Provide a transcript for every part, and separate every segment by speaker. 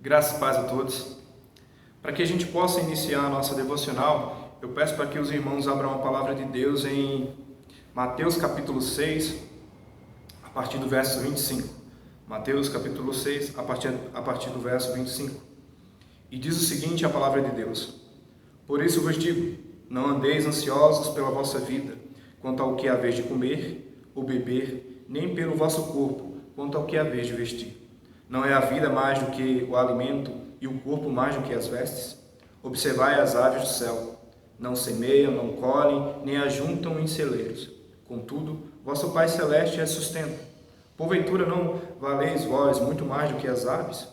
Speaker 1: Graças e paz a todos. Para que a gente possa iniciar a nossa devocional, eu peço para que os irmãos abram a palavra de Deus em Mateus capítulo 6, a partir do verso 25. Mateus capítulo 6, a partir do verso 25. E diz o seguinte a palavra de Deus: Por isso vos digo, não andeis ansiosos pela vossa vida, quanto ao que haveis de comer ou beber, nem pelo vosso corpo, quanto ao que haveis de vestir. Não é a vida mais do que o alimento e o corpo mais do que as vestes? Observai as aves do céu. Não semeiam, não colhem, nem ajuntam em celeiros. Contudo, vosso Pai Celeste as sustenta. Porventura não valeis vós muito mais do que as aves?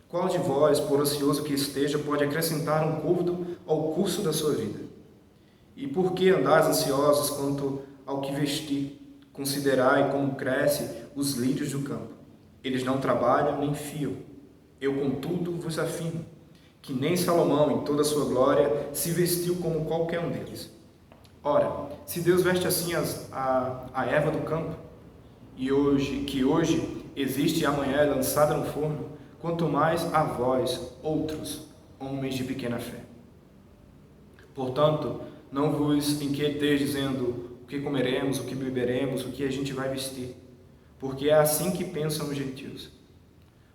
Speaker 1: Qual de vós, por ocioso que esteja, pode acrescentar um côvado ao curso da sua vida? E por que andais ansiosos quanto ao que vestir? Considerai como crescem os lírios do campo. Eles não trabalham nem fiam. Eu, contudo, vos afirmo que nem Salomão, em toda a sua glória, se vestiu como qualquer um deles. Ora, se Deus veste assim a erva do campo, que hoje existe e amanhã é lançada no forno, quanto mais a vós, outros, homens de pequena fé. Portanto, não vos inquieteis dizendo o que comeremos, o que beberemos, o que a gente vai vestir, porque é assim que pensam os gentios.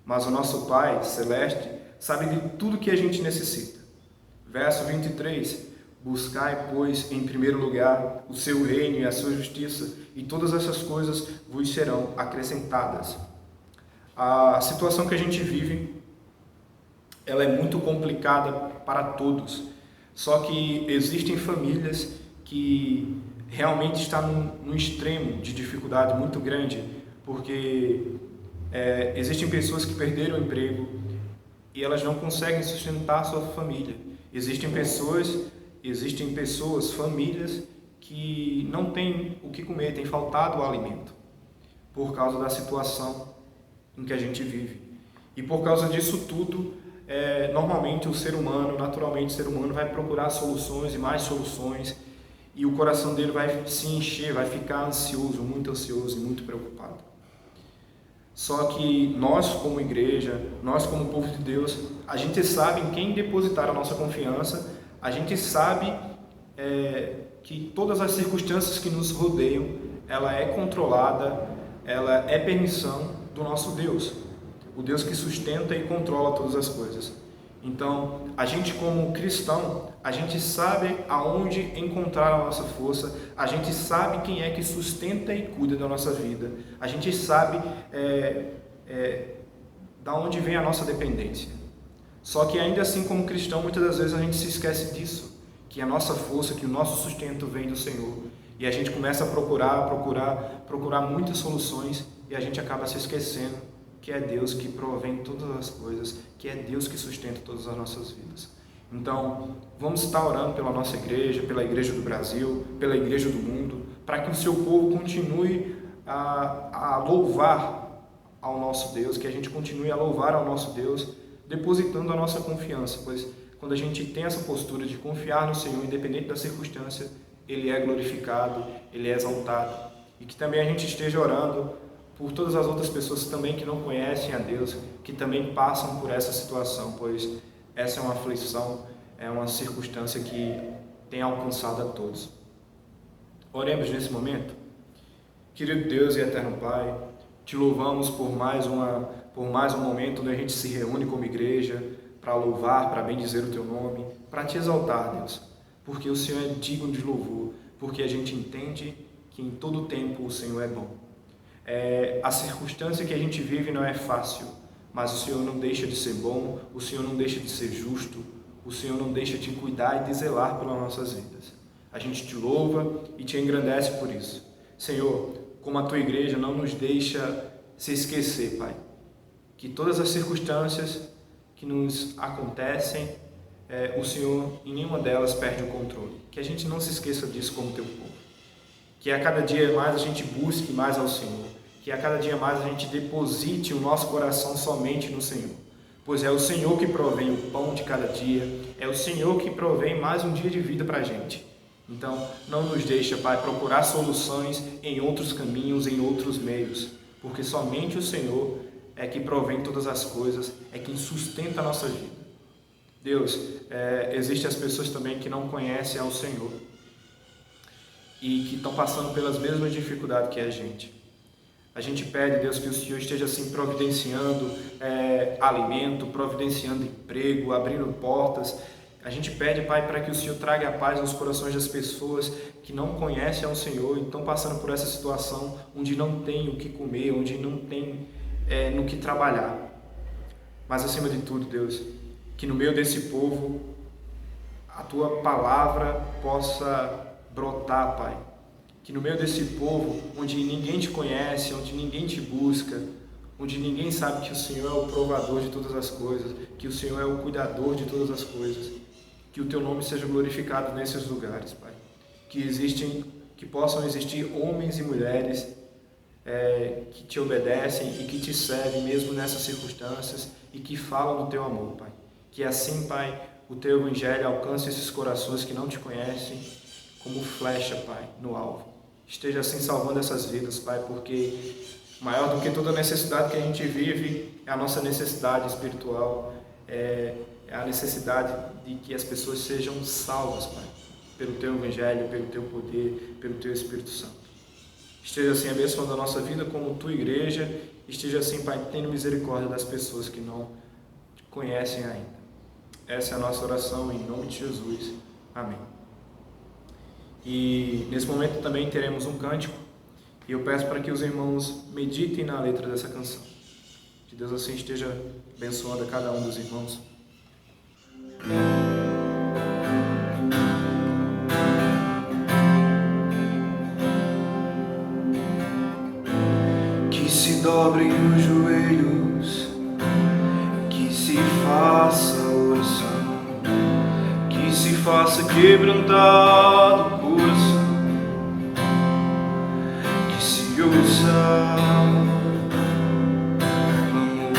Speaker 1: Mas o nosso Pai Celeste sabe de tudo que a gente necessita. Verso 23, buscai, pois, em primeiro lugar o seu reino e a sua justiça, e todas essas coisas vos serão acrescentadas. A situação que a gente vive, ela é muito complicada para todos. Só que existem famílias que realmente estão num extremo de dificuldade muito grande, porque existem pessoas que perderam o emprego e elas não conseguem sustentar a sua família. Existem pessoas, famílias que não têm o que comer, tem faltado o alimento por causa da situação em que a gente vive. E por causa disso tudo, normalmente naturalmente o ser humano vai procurar soluções e mais soluções, e o coração dele vai se encher, vai ficar ansioso, muito ansioso e muito preocupado. Só que nós, como igreja, nós como povo de Deus, a gente sabe em quem depositar a nossa confiança, a gente sabe que todas as circunstâncias que nos rodeiam, ela é controlada, ela é permissão do nosso Deus, o Deus que sustenta e controla todas as coisas. Então, a gente como cristão, a gente sabe aonde encontrar a nossa força, a gente sabe quem é que sustenta e cuida da nossa vida, a gente sabe da onde vem a nossa dependência. Só que ainda assim, como cristão, muitas das vezes a gente se esquece disso, que a nossa força, que o nosso sustento vem do Senhor, e a gente começa a procurar muitas soluções, e a gente acaba se esquecendo que é Deus que provém todas as coisas, que é Deus que sustenta todas as nossas vidas. Então, vamos estar orando pela nossa igreja, pela igreja do Brasil, pela igreja do mundo, para que o seu povo continue a louvar ao nosso Deus, que a gente continue a louvar ao nosso Deus, depositando a nossa confiança, pois quando a gente tem essa postura de confiar no Senhor, independente da circunstância, Ele é glorificado, Ele é exaltado. E que também a gente esteja orando por todas as outras pessoas também que não conhecem a Deus, que também passam por essa situação, pois essa é uma aflição, é uma circunstância que tem alcançado a todos. Oremos nesse momento. Querido Deus e eterno Pai, te louvamos por mais um momento onde a gente se reúne como igreja para louvar, para bendizer o Teu nome, para Te exaltar, Deus, porque o Senhor é digno de louvor, porque a gente entende que em todo tempo o Senhor é bom. A circunstância que a gente vive não é fácil, mas o Senhor não deixa de ser bom, o Senhor não deixa de ser justo, o Senhor não deixa de cuidar e de zelar pelas nossas vidas. A gente te louva e te engrandece por isso. Senhor, como a Tua igreja, não nos deixa se esquecer, Pai, que todas as circunstâncias que nos acontecem, o Senhor em nenhuma delas perde o controle. Que a gente não se esqueça disso como Teu povo. Que a cada dia mais a gente busque mais ao Senhor. Que a cada dia mais a gente deposite o nosso coração somente no Senhor. Pois é o Senhor que provém o pão de cada dia. É o Senhor que provém mais um dia de vida para a gente. Então, não nos deixa, Pai, procurar soluções em outros caminhos, em outros meios. Porque somente o Senhor é que provém todas as coisas, é quem sustenta a nossa vida. Deus, existem as pessoas também que não conhecem ao Senhor e que estão passando pelas mesmas dificuldades que a gente. A gente pede, Deus, que o Senhor esteja assim providenciando alimento, providenciando emprego, abrindo portas. A gente pede, Pai, para que o Senhor traga a paz aos corações das pessoas que não conhecem ao Senhor e estão passando por essa situação onde não tem o que comer, onde não tem no que trabalhar. Mas acima de tudo, Deus, que no meio desse povo a Tua palavra possa brotar, Pai. Que no meio desse povo, onde ninguém Te conhece, onde ninguém Te busca, onde ninguém sabe que o Senhor é o provador de todas as coisas, que o Senhor é o cuidador de todas as coisas, que o Teu nome seja glorificado nesses lugares, Pai. Que possam existir homens e mulheres que Te obedecem e que Te servem mesmo nessas circunstâncias e que falam do Teu amor, Pai. Que assim, Pai, o Teu Evangelho alcance esses corações que não Te conhecem como flecha, Pai, no alvo. Esteja assim salvando essas vidas, Pai, porque maior do que toda necessidade que a gente vive é a nossa necessidade espiritual, é a necessidade de que as pessoas sejam salvas, Pai, pelo Teu Evangelho, pelo Teu poder, pelo Teu Espírito Santo. Esteja assim abençoando a nossa vida como Tua igreja, esteja assim, Pai, tendo misericórdia das pessoas que não Te conhecem ainda. Essa é a nossa oração em nome de Jesus. Amém. E nesse momento também teremos um cântico, e eu peço para que os irmãos meditem na letra dessa canção. Que Deus assim esteja abençoando a cada um dos irmãos.
Speaker 2: Que se dobrem os joelhos, que se faça oração, que se faça quebrantado o coração, que se ouça clamor,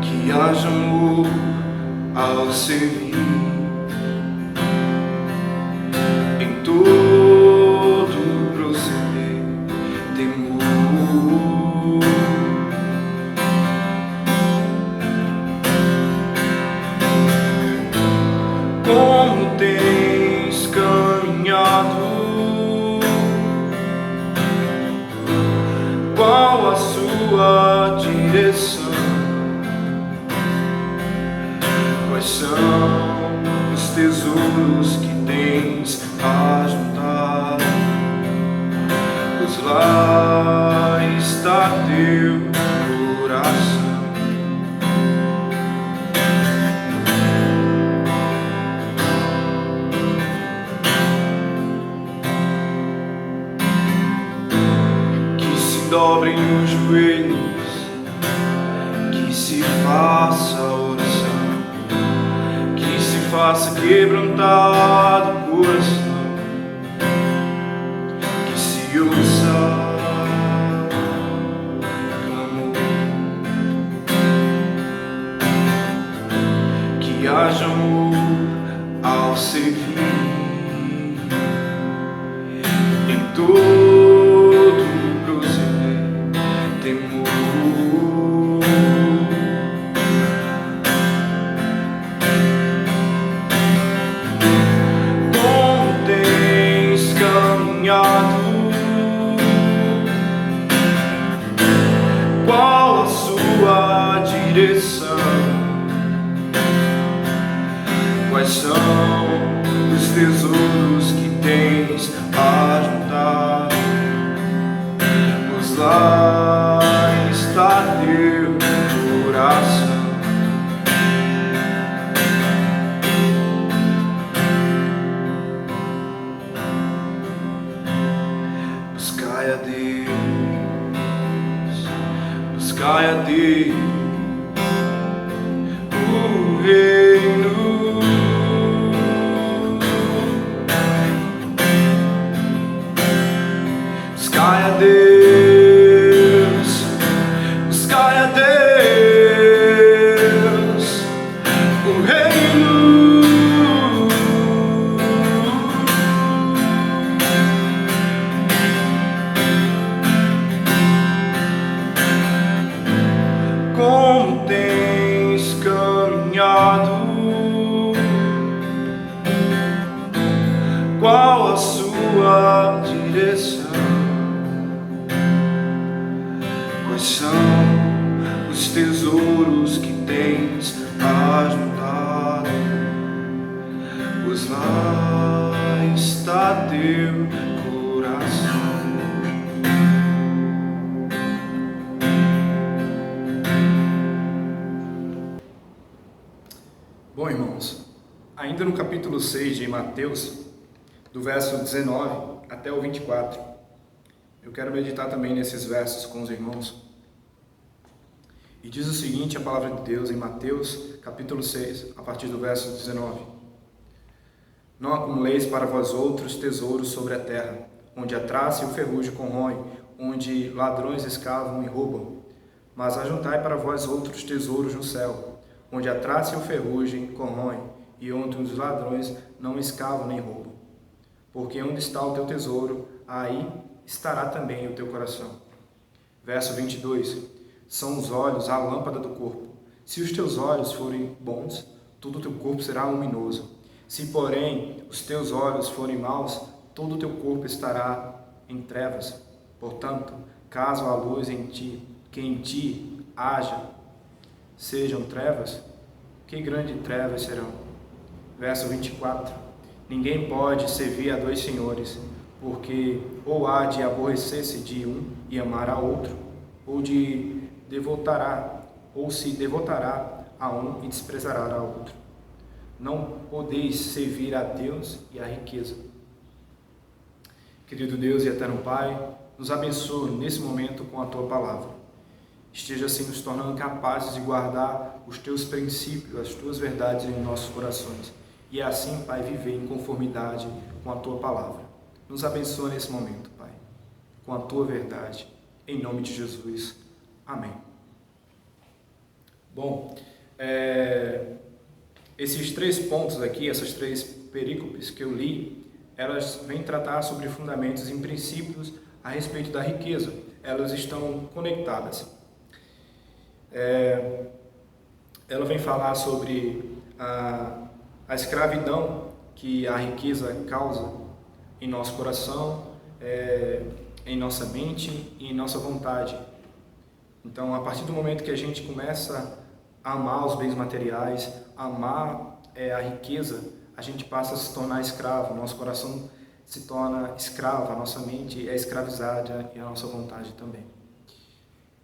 Speaker 2: que haja amor ao servir em todo proceder, temor. Como tens caminhado? Qual a sua direção? Quais são os tesouros que tens ajuntado? Pois lá está teu coração. Dobrem os joelhos, que se faça oração, que se faça quebrantado o coração, que se ouça clamor, que haja amor ao servir em todo temor. Como tens caminhado? Qual a sua direção? Quais são os tesouros que tens ajuntado? Pois lá está teu coração. Buscai a Deus, buscai a Deus, o reino. Buscai a Deus, buscai a Deus, o reino. a teu coração.
Speaker 1: Bom, irmãos, ainda no capítulo 6 de Mateus, do verso 19 até o 24, eu quero meditar também nesses versos com os irmãos. E diz o seguinte, a palavra de Deus em Mateus, capítulo 6, a partir do verso 19. Não acumuleis para vós outros tesouros sobre a terra, onde a traça e o ferrugem corroem, onde ladrões escavam e roubam. Mas ajuntai para vós outros tesouros no céu, onde a traça e o ferrugem corroem, e onde os ladrões não escavam nem roubam. Porque onde está o teu tesouro, aí estará também o teu coração. Verso 22. São os olhos a lâmpada do corpo. Se os teus olhos forem bons, todo o teu corpo será luminoso. Se, porém, os teus olhos forem maus, todo o teu corpo estará em trevas. Portanto, caso a luz em ti, que em ti haja, sejam trevas, que grandes trevas serão. Verso 24. Ninguém pode servir a dois senhores, porque ou há de aborrecer-se de um e amar a outro, ou se devotará a um e desprezará a outro. Não podeis servir a Deus e à riqueza. Querido Deus e eterno Pai, nos abençoe nesse momento com a Tua palavra. Esteja assim nos tornando capazes de guardar os Teus princípios, as Tuas verdades em nossos corações. E assim, Pai, viver em conformidade com a Tua palavra. Nos abençoe nesse momento, Pai, com a Tua verdade. Em nome de Jesus. Amém. Bom, esses 3 pontos aqui, essas 3 perícopes que eu li, elas vêm tratar sobre fundamentos e princípios a respeito da riqueza. Elas estão conectadas. Ela vem falar sobre a escravidão que a riqueza causa em nosso coração, em nossa mente e em nossa vontade. Então, a partir do momento que a gente começa a amar os bens materiais, amar a riqueza, a gente passa a se tornar escravo, nosso coração se torna escravo, a nossa mente é escravizada e a nossa vontade também.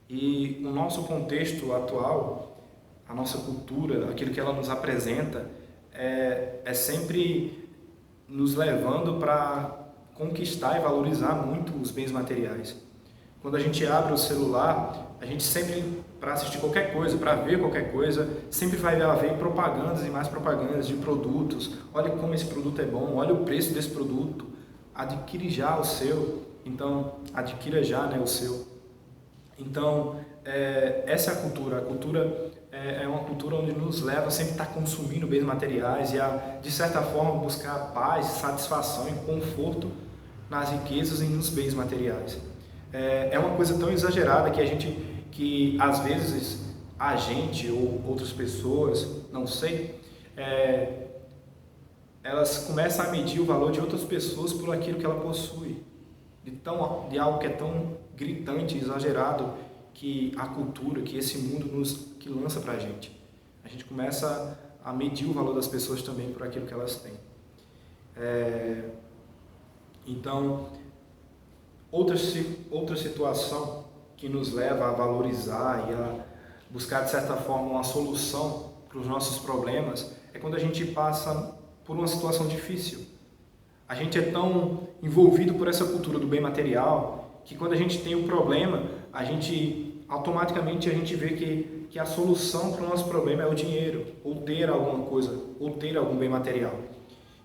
Speaker 1: E o nosso contexto atual, a nossa cultura, aquilo que ela nos apresenta, é sempre nos levando para conquistar e valorizar muito os bens materiais. Quando a gente abre o celular, a gente sempre, para assistir qualquer coisa, para ver qualquer coisa, sempre vai haver propagandas e mais propagandas de produtos. Olha como esse produto é bom, olha o preço desse produto, adquire já o seu. Então, adquira já, né, o seu. Então, essa é a cultura. A cultura é uma cultura onde nos leva a sempre estar consumindo bens materiais e a, de certa forma, buscar paz, satisfação e conforto nas riquezas e nos bens materiais. É uma coisa tão exagerada que às vezes a gente ou outras pessoas, não sei, elas começam a medir o valor de outras pessoas por aquilo que ela possui, de algo que é tão gritante, exagerado, que a cultura, que esse mundo que lança para a gente. A gente começa a medir o valor das pessoas também por aquilo que elas têm. Então, outra situação que nos leva a valorizar e a buscar, de certa forma, uma solução para os nossos problemas é quando a gente passa por uma situação difícil. A gente é tão envolvido por essa cultura do bem material que quando a gente tem um problema, automaticamente a gente vê que a solução para o nosso problema é o dinheiro, ou ter alguma coisa, ou ter algum bem material.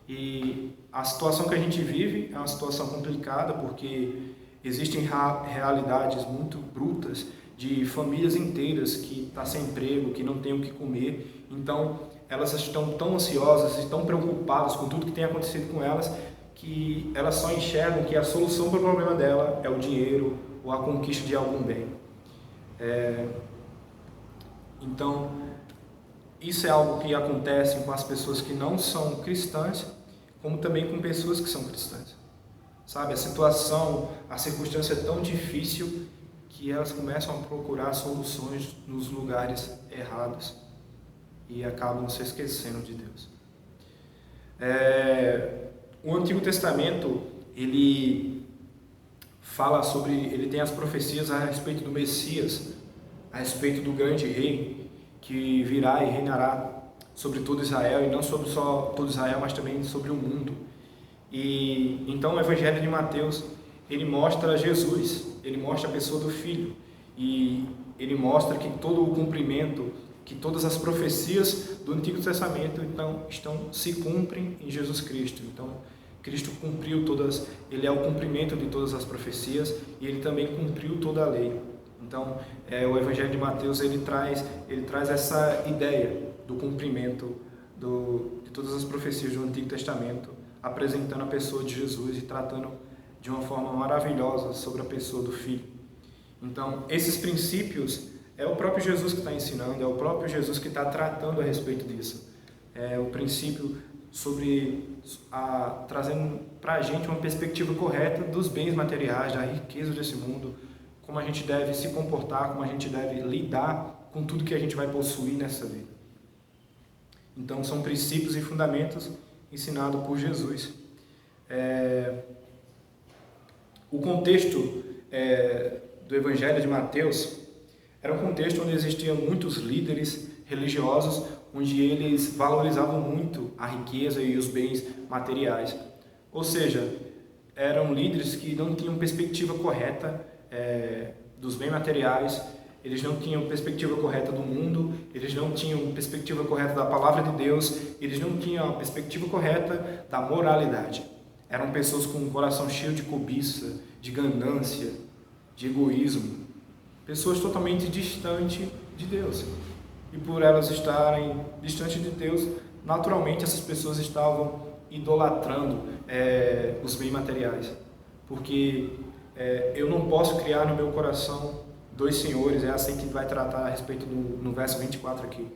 Speaker 1: E a situação que a gente vive é uma situação complicada porque existem realidades muito brutas de famílias inteiras que estão sem emprego, que não têm o que comer. Então, elas estão tão ansiosas e tão preocupadas com tudo que tem acontecido com elas que elas só enxergam que a solução para o problema dela é o dinheiro ou a conquista de algum bem. Então, isso é algo que acontece com as pessoas que não são cristãs, como também com pessoas que são cristãs. Sabe, a circunstância é tão difícil que elas começam a procurar soluções nos lugares errados e acabam se esquecendo de Deus. O Antigo Testamento, ele fala sobre, ele tem as profecias a respeito do Messias, a respeito do grande rei que virá e reinará sobre todo Israel, e não sobre só todo Israel, mas também sobre o mundo. E então o Evangelho de Mateus, ele mostra Jesus, ele mostra a pessoa do Filho, e ele mostra que todo o cumprimento, que todas as profecias do Antigo Testamento se cumprem em Jesus Cristo. Então, Cristo cumpriu todas, ele é o cumprimento de todas as profecias, e ele também cumpriu toda a lei. Então, o Evangelho de Mateus, ele traz essa ideia do cumprimento de todas as profecias do Antigo Testamento, apresentando a pessoa de Jesus e tratando de uma forma maravilhosa sobre a pessoa do Filho. Então, esses princípios é o próprio Jesus que está ensinando, é o próprio Jesus que está tratando a respeito disso. É o princípio trazendo para a gente uma perspectiva correta dos bens materiais, da riqueza desse mundo, como a gente deve se comportar, como a gente deve lidar com tudo que a gente vai possuir nessa vida. Então, são princípios e fundamentos ensinados por Jesus. O contexto do Evangelho de Mateus era um contexto onde existiam muitos líderes religiosos, onde eles valorizavam muito a riqueza e os bens materiais. Ou seja, eram líderes que não tinham perspectiva correta dos bens materiais, eles não tinham perspectiva correta do mundo, eles não tinham perspectiva correta da palavra de Deus, eles não tinham a perspectiva correta da moralidade. Eram pessoas com um coração cheio de cobiça, de ganância, de egoísmo, pessoas totalmente distantes de Deus. E por elas estarem distantes de Deus, naturalmente essas pessoas estavam idolatrando os bens materiais. Porque eu não posso criar no meu coração dois senhores, é assim que vai tratar a respeito no verso 24 aqui.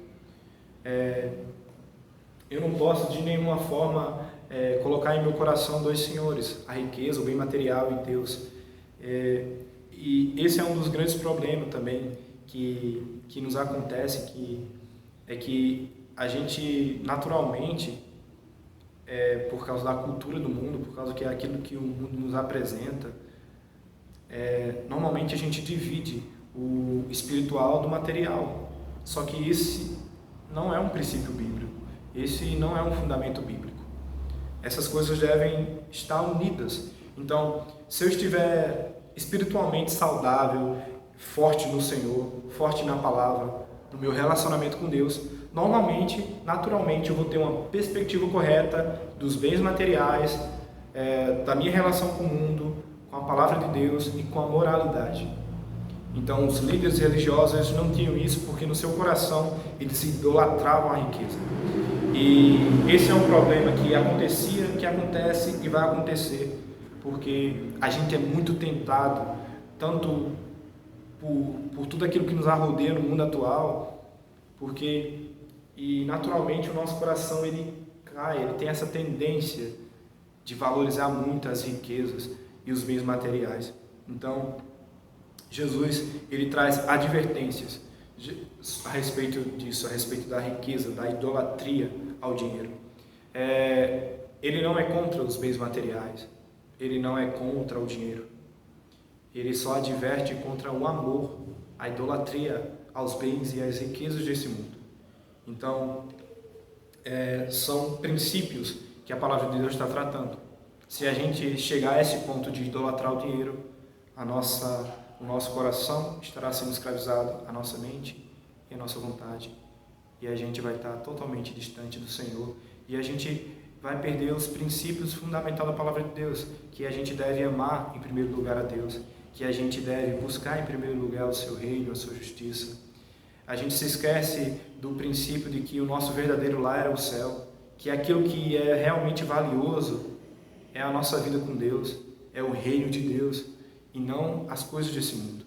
Speaker 1: Eu não posso de nenhuma forma colocar em meu coração dois senhores, a riqueza, o bem material e Deus. E esse é um dos grandes problemas também que nos acontece, que a gente naturalmente, por causa da cultura do mundo, por causa que é aquilo que o mundo nos apresenta, normalmente a gente divide o espiritual do material. Só que esse não é um princípio bíblico, esse não é um fundamento bíblico. Essas coisas devem estar unidas. Então, se eu estiver espiritualmente saudável, forte no Senhor, forte na palavra, no meu relacionamento com Deus, normalmente, naturalmente, eu vou ter uma perspectiva correta dos bens materiais, da minha relação com o mundo, com a palavra de Deus e com a moralidade. Então, os líderes religiosos não tinham isso porque no seu coração eles idolatravam a riqueza. E esse é um problema que acontecia, que acontece e vai acontecer, porque a gente é muito tentado, tanto por tudo aquilo que nos rodeia no mundo atual, e naturalmente o nosso coração ele tem essa tendência de valorizar muito as riquezas e os bens materiais. Então, Jesus ele traz advertências a respeito disso, a respeito da riqueza, da idolatria ao dinheiro. Ele não é contra os bens materiais, ele não é contra o dinheiro. Ele só adverte contra o amor, a idolatria aos bens e às riquezas desse mundo. Então, são princípios que a palavra de Deus está tratando. Se a gente chegar a esse ponto de idolatrar o dinheiro, o nosso coração estará sendo escravizado, a nossa mente e a nossa vontade. E a gente vai estar totalmente distante do Senhor. E a gente vai perder os princípios fundamentais da palavra de Deus, que a gente deve amar em primeiro lugar a Deus, que a gente deve buscar em primeiro lugar o seu reino, a sua justiça. A gente se esquece do princípio de que o nosso verdadeiro lar é o céu, que aquilo que é realmente valioso é a nossa vida com Deus, é o reino de Deus e não as coisas desse mundo.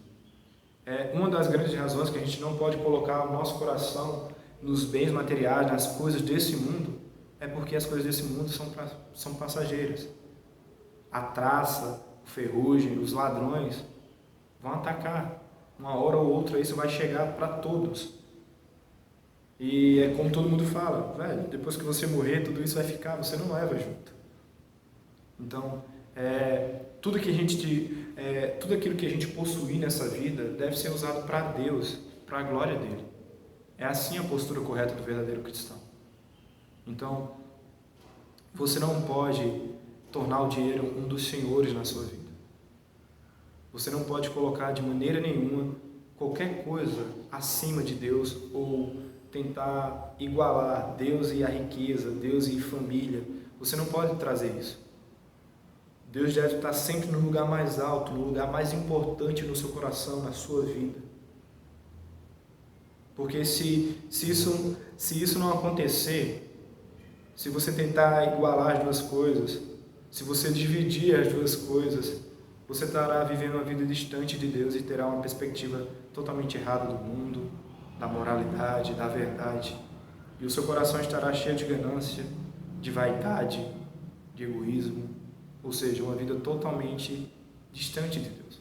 Speaker 1: Uma das grandes razões que a gente não pode colocar o nosso coração nos bens materiais, nas coisas desse mundo, é porque as coisas desse mundo são passageiras. A traça, o ferrugem, os ladrões vão atacar. Uma hora ou outra isso vai chegar para todos. E é como todo mundo fala, velho, depois que você morrer, tudo isso vai ficar, você não leva junto. Então, tudo aquilo que a gente possuir nessa vida deve ser usado para Deus, para a glória dele. É assim a postura correta do verdadeiro cristão. Então, você não pode tornar o dinheiro um dos senhores na sua vida. Você não pode colocar de maneira nenhuma qualquer coisa acima de Deus ou tentar igualar Deus e a riqueza, Deus e família. Você não pode trazer isso. Deus deve estar sempre no lugar mais alto, no lugar mais importante no seu coração, na sua vida. Porque se isso não acontecer, se você tentar igualar as duas coisas, se você dividir as duas coisas, você estará vivendo uma vida distante de Deus e terá uma perspectiva totalmente errada do mundo, da moralidade, da verdade. E o seu coração estará cheio de ganância, de vaidade, de egoísmo, ou seja, uma vida totalmente distante de Deus.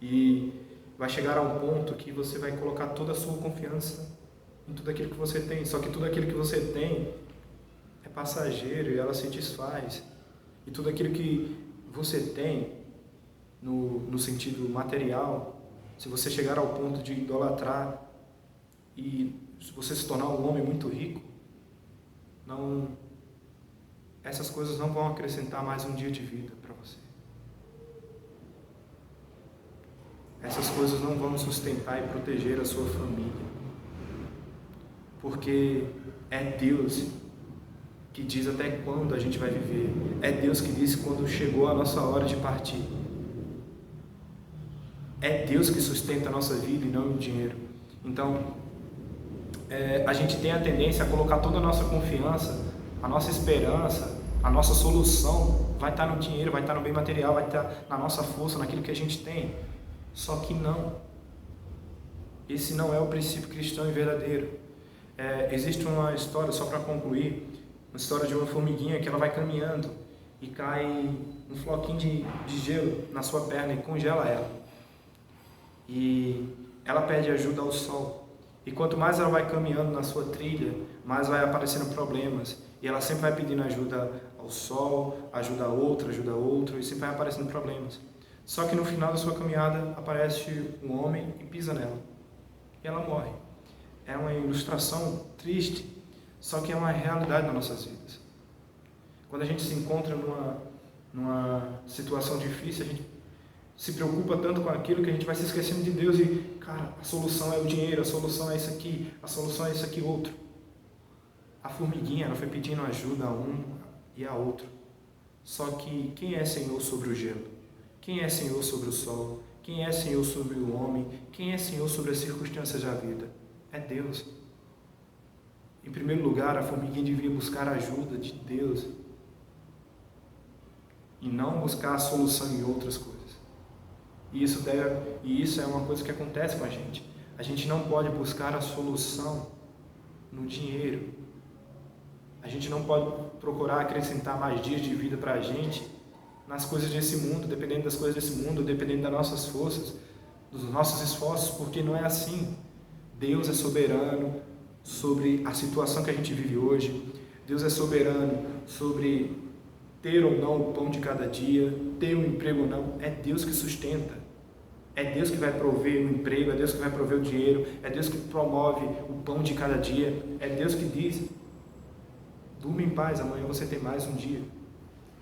Speaker 1: E vai chegar a um ponto que você vai colocar toda a sua confiança em tudo aquilo que você tem. Só que tudo aquilo que você tem é passageiro e ela se desfaz. E tudo aquilo que você tem, no sentido material, se você chegar ao ponto de idolatrar e você se tornar um homem muito rico, essas coisas não vão acrescentar mais um dia de vida para você. Essas coisas não vão sustentar e proteger a sua família. Porque é Deus que diz até quando a gente vai viver. É Deus que diz quando chegou a nossa hora de partir. É Deus que sustenta a nossa vida e não o dinheiro. Então, a gente tem a tendência a colocar toda a nossa confiança, a nossa esperança, a nossa solução vai estar no dinheiro, vai estar no bem material, vai estar na nossa força, naquilo que a gente tem. Só que não. Esse não é o princípio cristão e verdadeiro. Existe uma história, só para concluir, uma história de uma formiguinha que ela vai caminhando e cai um floquinho de gelo na sua perna e congela ela. E ela pede ajuda ao sol. E quanto mais ela vai caminhando na sua trilha, mais vai aparecendo problemas. E ela sempre vai pedindo ajuda ao sol, ajuda a outro, e sempre vai aparecendo problemas. Só que no final da sua caminhada aparece um homem e pisa nela. E ela morre. É uma ilustração triste, só que é uma realidade nas nossas vidas. Quando a gente se encontra numa situação difícil, a gente se preocupa tanto com aquilo que a gente vai se esquecendo de Deus e, cara, a solução é o dinheiro, a solução é isso aqui, a solução é isso aqui outro. A formiguinha, ela foi pedindo ajuda a um e a outro. Só que quem é Senhor sobre o gelo? Quem é Senhor sobre o sol? Quem é Senhor sobre o homem? Quem é Senhor sobre as circunstâncias da vida? É Deus. Em primeiro lugar, a formiguinha devia buscar a ajuda de Deus e não buscar a solução em outras coisas. E isso é uma coisa que acontece com a gente. A gente não pode buscar a solução no dinheiro. A gente não pode procurar acrescentar mais dias de vida para a gente nas coisas desse mundo, dependendo das coisas desse mundo, dependendo das nossas forças, dos nossos esforços, porque não é assim. Deus é soberano sobre a situação que a gente vive hoje. Deus é soberano sobre ter ou não o pão de cada dia, ter um emprego ou não. É Deus que sustenta. É Deus que vai prover o emprego, é Deus que vai prover o dinheiro, é Deus que promove o pão de cada dia. É Deus que diz: durma em paz, amanhã você tem mais um dia.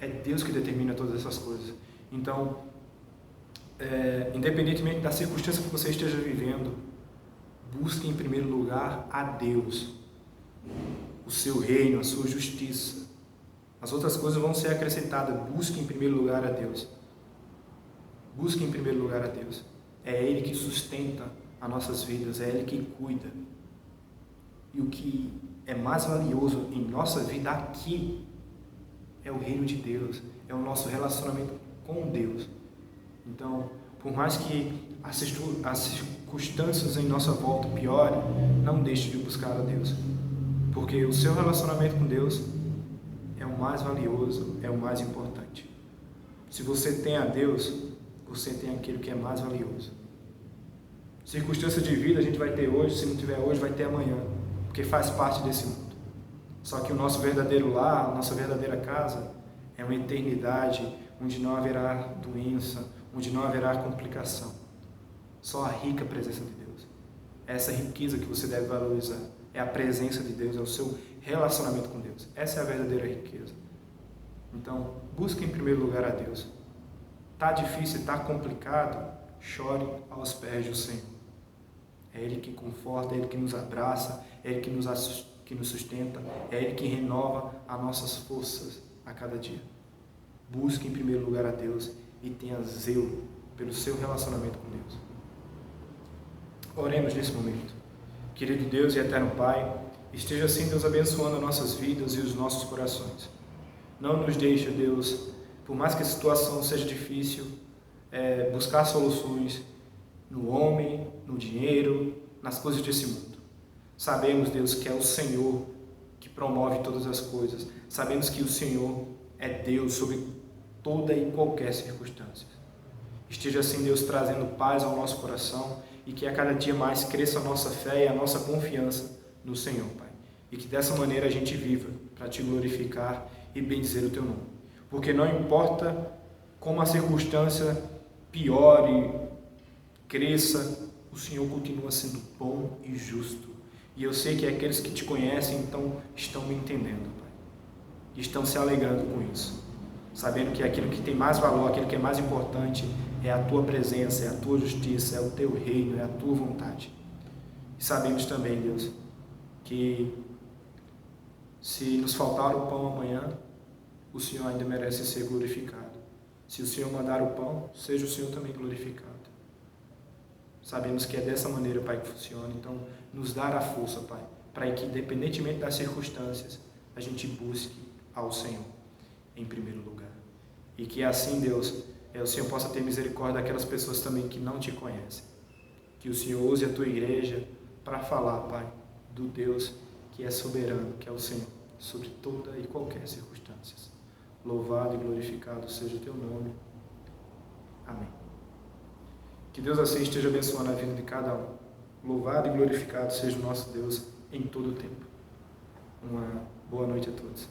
Speaker 1: É Deus que determina todas essas coisas. Então, independentemente da circunstância que você esteja vivendo, busque em primeiro lugar a Deus, o seu reino, a sua justiça. As outras coisas vão ser acrescentadas. Busque em primeiro lugar a Deus. Busque em primeiro lugar a Deus. É Ele que sustenta as nossas vidas, é Ele que cuida. E o que é mais valioso em nossa vida aqui é o reino de Deus, é o nosso relacionamento com Deus. Então, por mais que as circunstâncias em nossa volta piorem, não deixe de buscar a Deus, porque o seu relacionamento com Deus é o mais valioso, é o mais importante. Se você tem a Deus, você tem aquilo que é mais valioso. Circunstâncias de vida a gente vai ter hoje, se não tiver hoje, vai ter amanhã, porque faz parte desse mundo. Só que o nosso verdadeiro lar, a nossa verdadeira casa, É uma eternidade onde não haverá doença, onde não haverá complicação. Só a rica presença de Deus. Essa riqueza que você deve valorizar. É a presença de Deus, é o seu relacionamento com Deus. Essa é a verdadeira riqueza. Então, busque em primeiro lugar a Deus. Está difícil, está complicado? Chore aos pés do Senhor. É Ele que conforta, é Ele que nos abraça, é Ele que nos sustenta, é Ele que renova as nossas forças a cada dia. Busque em primeiro lugar a Deus e tenha zelo pelo seu relacionamento com Deus. Oremos nesse momento. Querido Deus e eterno Pai, esteja assim, Deus, abençoando as nossas vidas e os nossos corações. Não nos deixe, Deus, por mais que a situação seja difícil, buscar soluções no homem, no dinheiro, nas coisas desse mundo. Sabemos, Deus, que é o Senhor que promove todas as coisas. Sabemos que o Senhor é Deus sobre toda e qualquer circunstância. Esteja assim, Deus, trazendo paz ao nosso coração e que a cada dia mais cresça a nossa fé e a nossa confiança no Senhor, Pai. E que dessa maneira a gente viva para Te glorificar e bendizer o Teu nome. Porque não importa como a circunstância piore, cresça, o Senhor continua sendo bom e justo. E eu sei que aqueles que Te conhecem, então, estão me entendendo, Pai. E estão se alegrando com isso. Sabendo que aquilo que tem mais valor, aquilo que é mais importante, é a Tua presença, é a Tua justiça, é o Teu reino, é a Tua vontade. E sabemos também, Deus, que se nos faltar o pão amanhã, o Senhor ainda merece ser glorificado. Se o Senhor mandar o pão, seja o Senhor também glorificado. Sabemos que é dessa maneira, Pai, que funciona. Então, nos dar a força, Pai, para que, independentemente das circunstâncias, a gente busque ao Senhor em primeiro lugar. E que assim, Deus, o Senhor possa ter misericórdia daquelas pessoas também que não Te conhecem. Que o Senhor use a Tua igreja para falar, Pai, do Deus que é soberano, que é o Senhor, sobre toda e qualquer circunstância. Louvado e glorificado seja o Teu nome. Amém. Que Deus assim esteja abençoando a vida de cada um. Louvado e glorificado seja o nosso Deus em todo o tempo. Uma boa noite a todos.